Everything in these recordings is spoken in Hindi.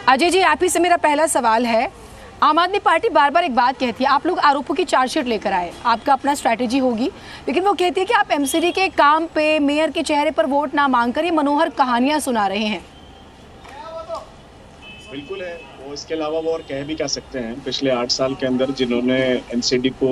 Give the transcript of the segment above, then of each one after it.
अजय जी, आप ही से मेरा पहला सवाल है। आम आदमी पार्टी बार बार एक बात कहती है, आप लोग आरोपों की चार्जशीट लेकर आए, आपका अपना स्ट्रैटेजी होगी, लेकिन वो कहती है कि आप एमसीडी के काम पे मेयर के चेहरे पर वोट ना मांगकर ये मनोहर कहानियां सुना रहे हैं। बिल्कुल है वो, इसके अलावा वो और कह भी क्या सकते हैं। पिछले 8 साल के अंदर जिन्होंने एमसीडी को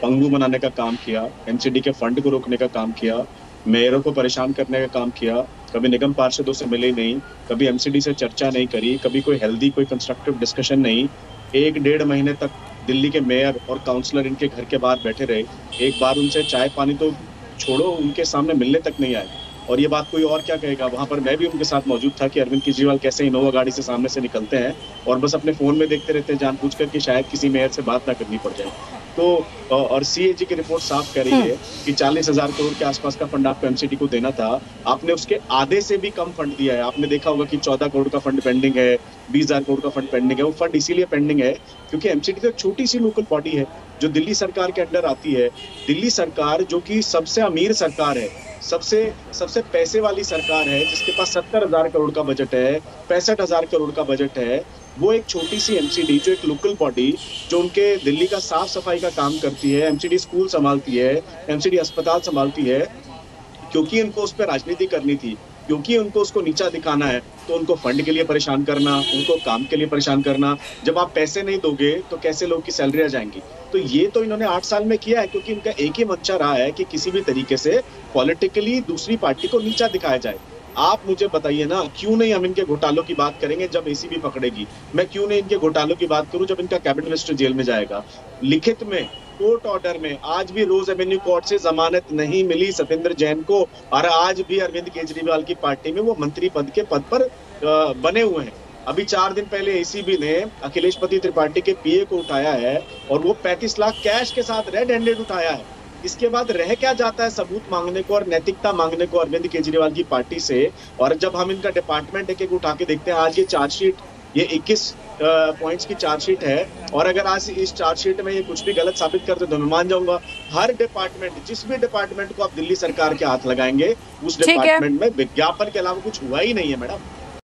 पंगु बनाने का काम किया, एमसीडी के फंड को रोकने का काम किया, मेयरों को परेशान करने का काम किया, कभी निगम पार्षदों से मिले नहीं, कभी एमसीडी से चर्चा नहीं करी, कभी कोई हेल्दी कोई कंस्ट्रक्टिव डिस्कशन नहीं। 1-1.5 महीने तक दिल्ली के मेयर और काउंसलर इनके घर के बाहर बैठे रहे, एक बार उनसे चाय पानी तो छोड़ो, उनके सामने मिलने तक नहीं आए। और ये बात कोई और क्या कहेगा, वहां पर मैं भी उनके साथ मौजूद था कि अरविंद केजरीवाल कैसे इनोवा गाड़ी से सामने से निकलते हैं और बस अपने फोन में देखते रहते हैं जानबूझकर कि शायद किसी मेयर से बात ना करनी पड़ जाए। तो और सीएजी की रिपोर्ट साफ कह रही है कि 40,000 करोड़ के आसपास का फंड आपको एमसीडी को देना था, आपने उसके आधे से भी कम फंड दिया है। आपने देखा होगा कि 14 करोड़ का फंड पेंडिंग है, 20,000 करोड़ का फंड पेंडिंग है। वो फंड इसीलिए पेंडिंग है क्योंकि एमसीडी तो एक छोटी सी लोकल बॉडी है जो दिल्ली सरकार के अंडर आती है। दिल्ली सरकार जो कि सबसे अमीर सरकार है, सबसे पैसे वाली सरकार है, जिसके पास 70,000 करोड़ का बजट है, 65,000 करोड़ का बजट है, वो एक छोटी सी एमसीडी जो एक लोकल बॉडी जो उनके दिल्ली का साफ सफाई का काम करती है, एमसीडी स्कूल संभालती है, एमसीडी अस्पताल संभालती है, क्योंकि उनको उस पर राजनीति करनी थी, क्योंकि उनको उसको नीचा दिखाना है, तो उनको फंड के लिए परेशान करना, उनको काम के लिए परेशान करना। जब आप पैसे नहीं दोगे तो कैसे लोग की सैलरियां जाएंगी। तो ये तो इन्होंने 8 साल में किया है क्योंकि इनका एक ही मंशा रहा है कि किसी भी तरीके से पॉलिटिकली दूसरी पार्टी को नीचा दिखाया जाए। आप मुझे बताइए ना, क्यों नहीं हम इनके घोटालों की बात करेंगे जब एसीबी पकड़ेगी? मैं क्यों नहीं इनके घोटालों की बात करूं जब इनका कैबिनेट मिनिस्टर जेल में जाएगा? लिखित में कोर्ट ऑर्डर में आज भी रोज एवेन्यू कोर्ट से जमानत नहीं मिली सत्येंद्र जैन को, और आज भी अरविंद केजरीवाल की पार्टी में वो मंत्री पद के पद पर बने हुए हैं। अभी 4 दिन पहले एसीबी ने अखिलेश पति त्रिपाठी के पीए को उठाया है और वो 35 लाख कैश के साथ रेड हैंडेड उठाया है। इसके बाद रह क्या जाता है सबूत मांगने को और नैतिकता मांगने को अरविंद केजरीवाल की पार्टी से? और जब हम इनका डिपार्टमेंट एक एक उठा के देखते हैं, आज ये चार्जशीट, ये 21 पॉइंट्स की चार्जशीट है, और अगर आज इस चार्जशीट में ये कुछ भी गलत साबित करते तो मैं मान जाऊंगा। हर डिपार्टमेंट, जिस भी डिपार्टमेंट को आप दिल्ली सरकार के हाथ लगाएंगे, उस डिपार्टमेंट में विज्ञापन के अलावा कुछ हुआ ही नहीं है मैडम।